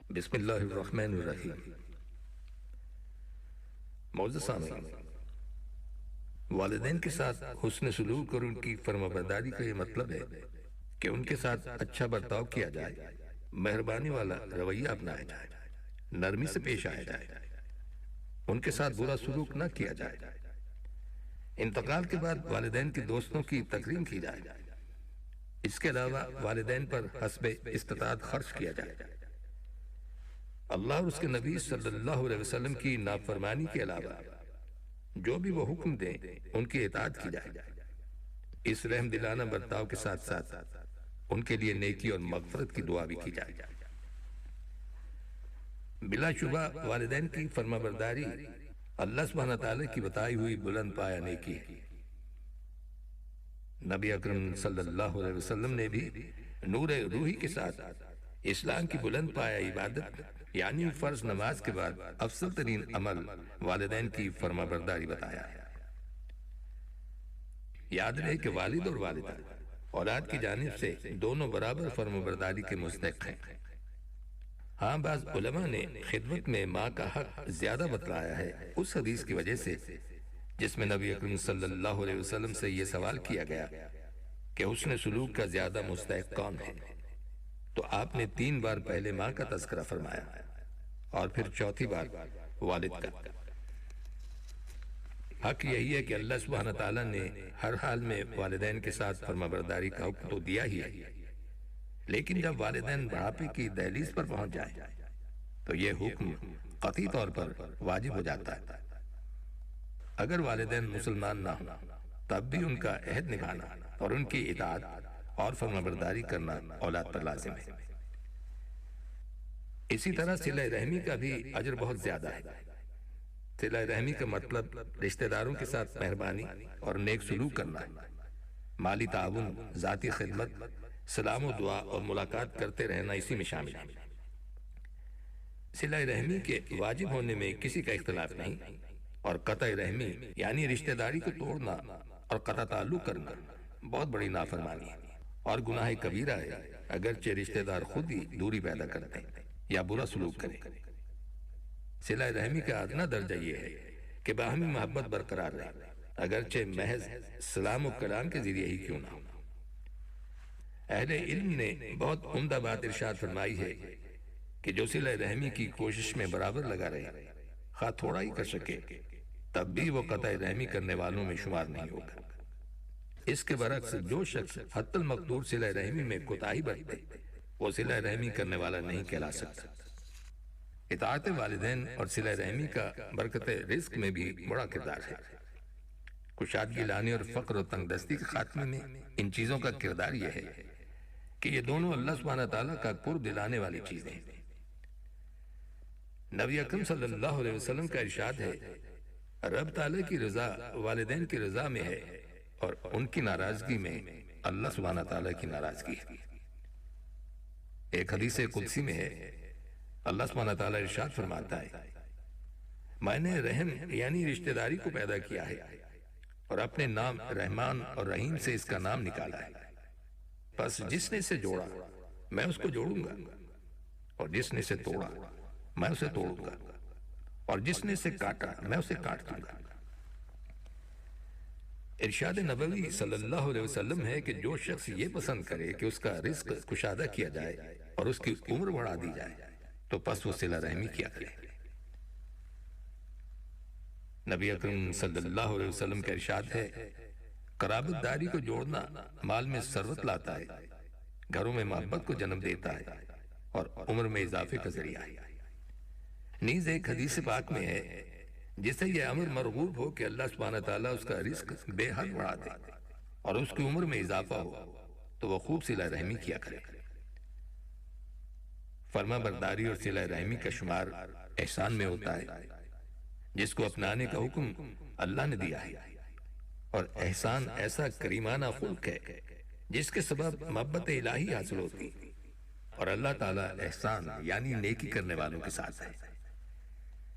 بسم اللہ الرحمن الرحیم۔ معزز سامعین، والدین کے ساتھ حسن سلوک اور ان کی فرمانبرداری کا یہ مطلب ہے کہ ان کے ساتھ اچھا برتاؤ کیا جائے، مہربانی والا رویہ اپنایا جائے، نرمی سے پیش آیا جائے، ان کے ساتھ برا سلوک نہ کیا جائے، انتقال کے بعد والدین کے دوستوں کی تکریم کی جائے، اس کے علاوہ والدین پر حسب استطاعت خرچ کیا جائے، اللہ اور اس کے نبی صلی اللہ علیہ وسلم کی نافرمانی کے علاوہ جو بھی وہ حکم دیں ان کی اطاعت کی جائے، اس رحم دلانہ برتاؤ کے ساتھ ساتھ ان کے لیے نیکی اور مغفرت کی دعا بھی کی جائے۔ بلا شبہ والدین کی فرمانبرداری اللہ سبحانہ تعالیٰ کی بتائی ہوئی بلند پایہ نیکی ہے۔ نبی اکرم صلی اللہ علیہ وسلم نے بھی نور روحی کے ساتھ اسلام کی بلند پایہ عبادت یعنی فرض نماز کے بعد افضل ترین عمل والدین کی فرمانبرداری بتایا ہے۔ یاد رہے کہ والد اور والدہ اولاد کی جانب سے دونوں برابر فرمانبرداری کے مستحق ہیں۔ ہاں، بعض علماء نے خدمت میں ماں کا حق زیادہ بتلایا ہے اس حدیث کی وجہ سے جس میں نبی اکرم صلی اللہ علیہ وسلم سے یہ سوال کیا گیا کہ حسن سلوک کا زیادہ مستحق کون ہے، تو آپ نے 3 بار پہلے ماں کا تذکرہ فرمایا اور پھر چوتھی بار والد کا۔ حق یہی ہے کہ اللہ سبحانہ تعالیٰ نے ہر حال میں والدین کے ساتھ فرمانبرداری کا حکم تو دیا ہی ہے، لیکن جب والدین بڑھاپے کی دہلیز پر پہنچ جائیں تو یہ حکم قطعی طور پر واجب ہو جاتا ہے۔ اگر والدین مسلمان نہ ہوں تب بھی ان کا عہد نبھانا اور ان کی اطاعت اور فرمانبرداری کرنا اولاد پر لازم ہے۔ اسی طرح صلہ رحمی کا بھی اجر بہت زیادہ ہے۔ صلہ رحمی کا مطلب رشتہ داروں کے ساتھ مہربانی اور نیک سلوک کرنا ہے، مالی تعاون، ذاتی خدمت، سلام و دعا اور ملاقات کرتے رہنا اسی میں شامل ہے۔ صلہ رحمی کے واجب ہونے میں کسی کا اختلاف نہیں، اور قطع رحمی یعنی رشتہ داری کو توڑنا اور قطع تعلق کرنا بہت بڑی نافرمانی ہے اور گناہ کبیرہ ہے، اگرچہ رشتہ دار خود ہی دوری پیدا کرتے یا برا سلوک کریں۔ صلہ رحمی کا ادنا درجہ یہ ہے کہ باہمی محبت برقرار رہے، اگرچہ محض سلام و کلام کے ذریعے ہی کیوں نہ ہو۔ اہل علم نے بہت عمدہ بات ارشاد فرمائی ہے کہ جو صلہ رحمی کی کوشش میں برابر لگا رہے، خواہ تھوڑا ہی کر سکے، تب بھی وہ قطع رحمی کرنے والوں میں شمار نہیں ہوگا۔ اس کے برعکس جو شخص حتی المقدور صلہ رحمی میں کوتاہی برتے وہ صلہ رحمی کرنے والا نہیں کہلا سکتا۔ اطاعت والدین اور صلہ رحمی کا برکت رزق میں بھی بڑا کردار ہے۔ کشادگی لانے اور فقر و تنگ دستی کے خاتمے میں ان چیزوں کا کردار یہ ہے کہ یہ دونوں اللہ سبحانہ تعالیٰ کا قرب دلانے والی چیزیں ہیں۔ نبی اکرم صلی اللہ علیہ وسلم کا ارشاد ہے، رب تعالیٰ کی رضا والدین کی رضا میں ہے اور ان کی ناراضگی میں اللہ سبحانہ تعالیٰ کی ناراضگی ہے۔ ایک حدیث قدسی میں ہے، اللہ سبحانہ تعالیٰ ارشاد فرماتا ہے، میں نے رحم یعنی رشتہ داری کو پیدا کیا ہے اور اپنے نام رحمان اور رحیم سے اس کا نام نکالا ہے، پس جس نے اسے جوڑا میں اس کو جوڑوں گا، اور جس نے اسے توڑا میں اسے توڑوں گا، اور جس نے اسے کاٹا میں اسے کاٹ دوں گا۔ ارشاد نبوی صلی اللہ علیہ وسلم ہے کہ جو شخص یہ پسند کرے کہ اس کا رزق کشادہ کیا جائے اور اس کی عمر بڑھا دی جائے تو پس وہ صلہ رحمی کیا کرے۔ نبی اکرم صلی اللہ علیہ وسلم کا ارشاد ہے، قرابت داری کو جوڑنا مال میں ثروت لاتا ہے، گھروں میں محبت کو جنم دیتا ہے اور عمر میں اضافے کا ذریعہ ہے۔ نیز ایک حدیث پاک میں ہے، جس سے یہ امر مرغوب ہو کہ اللہ سبحانہ تعالیٰ اس کا رزق بے حد بڑھا دے اور اس کی عمر میں اضافہ ہو تو وہ خوب صلہ رحمی کیا کرے۔ فرما برداری اور صلہ رحمی کا شمار احسان میں ہوتا ہے جس کو اپنانے کا حکم اللہ نے دیا ہے، اور احسان ایسا کریمانہ خلق ہے جس کے سبب محبت الہی حاصل ہوتی اور اللہ تعالیٰ احسان یعنی نیکی کرنے والوں کے ساتھ ہے۔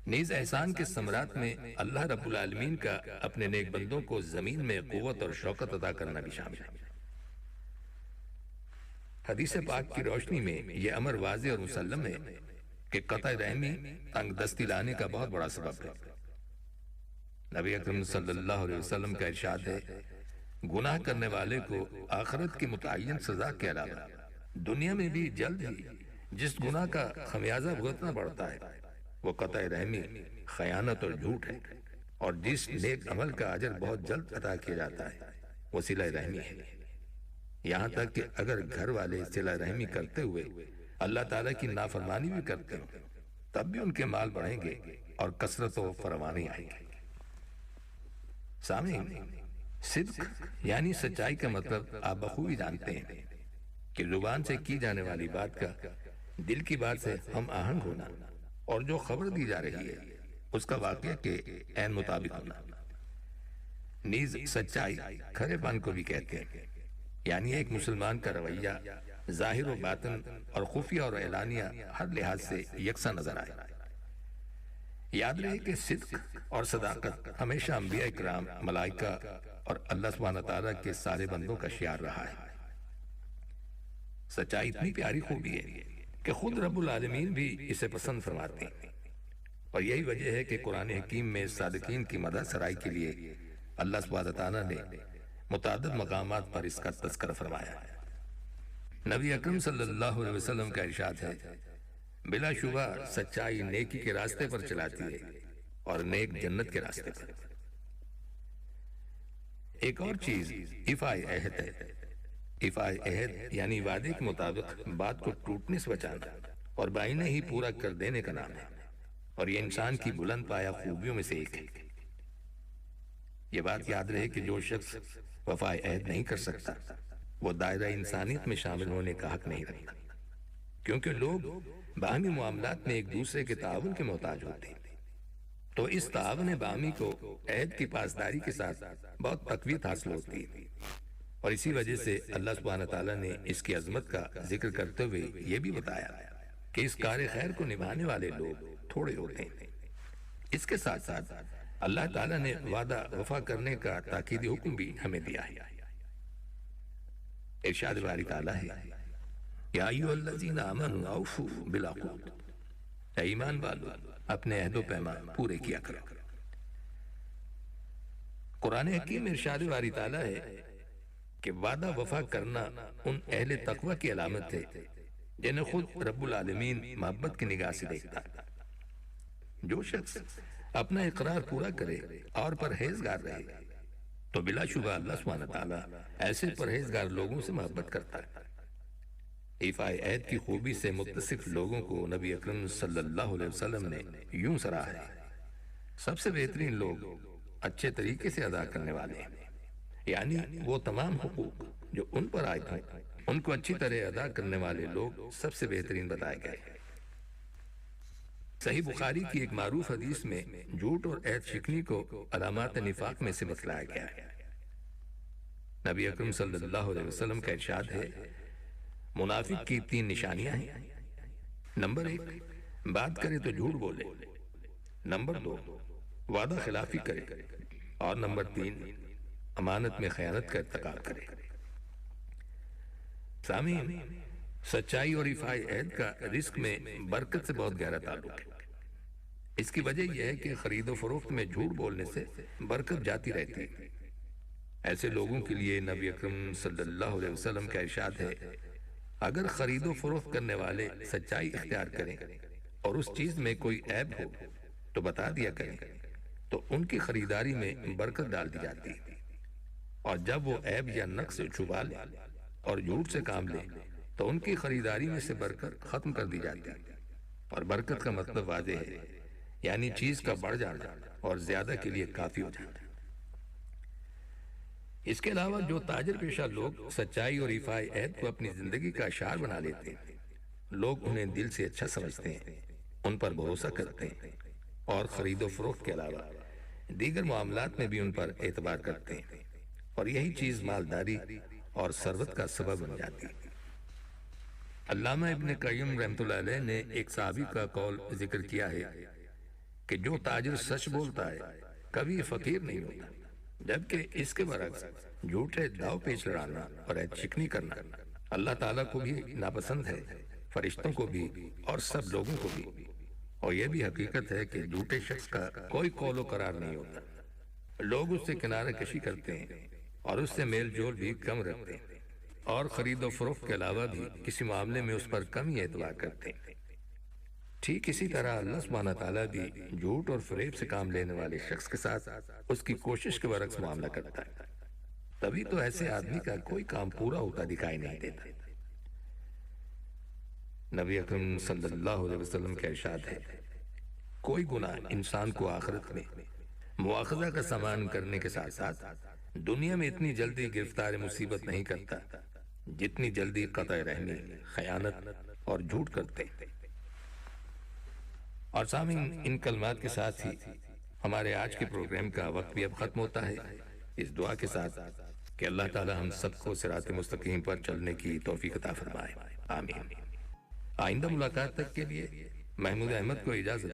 نیز احسان کے ثمرات میں اللہ رب العالمین کا اپنے نیک بندوں کو زمین میں قوت اور شوکت عطا کرنا بھی شامل ہے۔ حدیث پاک کی روشنی میں یہ امر واضح اور مسلم ہے کہ قطع رحمی تنگ دستی لانے کا بہت بڑا سبب ہے۔ نبی اکرم صلی اللہ علیہ وسلم کا ارشاد ہے، گناہ کرنے والے کو آخرت کی متعین سزا کے علاوہ دنیا میں بھی جلد ہی جس گناہ کا خمیازہ بھگتنا پڑتا ہے وہ قطع رحمی، خیانت اور جھوٹ ہے، اور جس نیک عمل کا اجر بہت جلد عطا کیا جاتا ہے وہ صلہ رحمی ہے۔ یہاں تک کہ اگر گھر والے صلہ رحمی کرتے ہوئے اللہ تعالیٰ کی نافرمانی بھی کرتے ہوں تب بھی ان کے مال بڑھیں گے اور کثرت و فراوانی آئے گی۔ سامعین، صدق یعنی سچائی کا مطلب آپ بخوبی جانتے ہیں کہ زبان سے کی جانے والی بات کا دل کی بات سے ہم آہنگ ہونا، اور جو خبر دی جا رہی ہے اس کا واقعہ کے عین مطابق ہونا۔ نیز سچائی کھرے پن کو بھی کہتے ہیں، یعنی ایک مسلمان کا رویہ ظاہر و باطن اور خفیہ اور اعلانیہ ہر لحاظ سے یکساں نظر آئے۔ یاد رہے کہ صدق اور صداقت ہمیشہ انبیاء اکرام، ملائکہ اور اللہ سبحانہ تعالیٰ کے سارے بندوں کا شعار رہا ہے۔ سچائی اتنی پیاری خوبی ہے کہ خود رب العالمین بھی اسے پسند فرماتے ہیں، اور یہی وجہ ہے کہ قرآن حکیم میں صادقین کی مدح سرائی کے لیے اللہ سبحانہ تعالیٰ نے متعدد مقامات پر اس کا تذکرہ فرمایا ہے۔ نبی اکرم صلی اللہ علیہ وسلم کا ارشاد ہے، بلا شبہ سچائی نیکی کے راستے پر چلاتی ہے اور نیک جنت کے راستے پر۔ ایک اور چیز ایفائے عہد ہے۔ ایفائے عہد یعنی وعدے کے مطابق بات کو ٹوٹنے سے بچانا اور بائنے ہی پورا کر دینے کا نام ہے، اور یہ انسان کی بلند پایہ خوبیوں میں سے ایک ہے۔ یہ بات یاد رہے کہ جو شخص وفائے عہد نہیں کر سکتا وہ دائرہ انسانیت میں شامل ہونے کا حق نہیں رکھتا، کیونکہ لوگ باہمی معاملات میں ایک دوسرے کے تعاون کے محتاج ہوتے ہیں، تو اس تعاون باہمی کو عہد کی پاسداری کے ساتھ بہت تقویت حاصل ہوتی ہے، اور اسی وجہ سے اللہ سبحانہ تعالیٰ نے اس کی عظمت کا ذکر کرتے ہوئے یہ بھی بتایا کہ اس کار خیر کو نبھانے والے لوگ تھوڑے ہوتے ہیں۔ اس کے ساتھ ساتھ اللہ تعالیٰ نے وعدہ وفا کرنے کا تاکیدی حکم بھی ہمیں دیا ہے۔ ارشاد باری تعالیٰ ہے، یا ایھا الذین آمنوا اوفوا بالعقود، اے ایمان والو اپنے عہد و پیمان پورے کیا کرو۔ قرآن حکیم میں ارشاد باری تعالیٰ ہے کہ وعدہ وفا کرنا ان اہل تقوی کی علامت ہے جنہیں خود رب العالمین محبت کی نگاہ سے دیکھتا ہے۔ جو شخص اپنا اقرار پورا کرے اور پرہیزگار رہے تو بلا شبہ اللہ سبحانہ تعالیٰ ایسے پرہیزگار لوگوں سے محبت کرتا ہے۔ ایفائے عہد کی خوبی سے متصف لوگوں کو نبی اکرم صلی اللہ علیہ وسلم نے یوں سراہا ہے، سب سے بہترین لوگ اچھے طریقے سے ادا کرنے والے ہیں، یعنی وہ تمام حقوق جو ان پر عائد ہیں ان کو اچھی طرح ادا کرنے والے لوگ سب سے بہترین بتائے گئے ہیں۔ صحیح بخاری کی ایک معروف حدیث میں جھوٹ اور عہد شکنی کو علامات نفاق میں سے بتلایا گیا ہے۔ نبی اکرم صلی اللہ علیہ وسلم کا ارشاد ہے، منافق کی 3 نشانیاں ہیں۔ نمبر 1، بات کرے تو جھوٹ بولے، نمبر 2، وعدہ خلافی کرے، اور نمبر 3، امانت میں خیانت کا ارتکاب کرے۔ سامعین، سچائی اور ایفائے عہد کا رزق میں برکت سے بہت گہرا تعلق ہے۔ اس کی وجہ یہ ہے کہ خرید و فروخت میں جھوٹ بولنے سے برکت جاتی رہتی ہے۔ ایسے لوگوں کے لیے نبی اکرم صلی اللہ علیہ وسلم کا ارشاد ہے، اگر خرید و فروخت کرنے والے سچائی اختیار کریں اور اس چیز میں کوئی عیب ہو تو بتا دیا کریں تو ان کی خریداری میں برکت ڈال دی جاتی ہے، اور جب وہ عیب یا نقص چھپا لیں اور جھوٹ سے کام لیں تو ان کی خریداری میں سے برکت ختم کر دی جاتی ہے۔ اور برکت کا مطلب واضح ہے، یعنی چیز کا بڑھ جانا اور زیادہ کے لیے کافی ہو جانا۔ اس کے علاوہ جو تاجر پیشہ لوگ سچائی اور ایفائے عہد کو اپنی زندگی کا شعار بنا لیتے ہیں، لوگ انہیں دل سے اچھا سمجھتے ہیں، ان پر بھروسہ کرتے ہیں، اور خرید و فروخت کے علاوہ دیگر معاملات میں بھی ان پر اعتبار کرتے ہیں، اور یہی چیز مالداری اور ثروت کا سبب بن جاتی ہے۔ علامہ ابن قیم رحمۃ اللہ علیہ نے ایک صحابی کا قول ذکر کیا ہے کہ جو تاجر سچ بولتا ہے کبھی فقیر نہیں ہوتا، جبکہ اس کے برعکس جھوٹے داؤ پیچ لڑانا اور عہد شکنی کرنا اللہ تعالیٰ کو بھی ناپسند ہے، فرشتوں کو بھی اور سب لوگوں کو بھی۔ اور یہ بھی حقیقت ہے کہ جھوٹے شخص کا کوئی قول و قرار نہیں ہوتا، لوگ اس سے کنارہ کشی کرتے ہیں اور اس سے میل جول بھی کم رکھتے ہیں، اور خرید و فروخت کے علاوہ بھی کسی معاملے میں اس پر کم ہی اعتبار کرتے ہیں۔ ٹھیک اسی طرح اللہ سبحانہ تعالیٰ بھی جھوٹ اور فریب سے کام لینے والے شخص کے ساتھ اس کی کوشش کے برعکس معاملہ کرتا ہے، تبھی تو ایسے آدمی کا کوئی کام پورا ہوتا دکھائی نہیں دیتا۔ نبی اکرم صلی اللہ علیہ وسلم کا ارشاد ہے، کوئی گناہ انسان کو آخرت میں مواخذہ کا سامان کرنے کے ساتھ ساتھ دنیا میں اتنی جلدی گرفتار مصیبت نہیں کرتا جتنی جلدی قطع رحمی، خیانت اور جھوٹ کرتے ہیں۔ اور سامعین، ان کلمات کے ساتھ ہی ہمارے آج کے پروگرام کا وقت بھی اب ختم ہوتا ہے، اس دعا کے ساتھ کہ اللہ تعالی ہم سب کو صراط مستقیم پر چلنے کی توفیق عطا فرمائے، آمین۔ آئندہ ملاقات تک کے لیے محمود احمد کو اجازت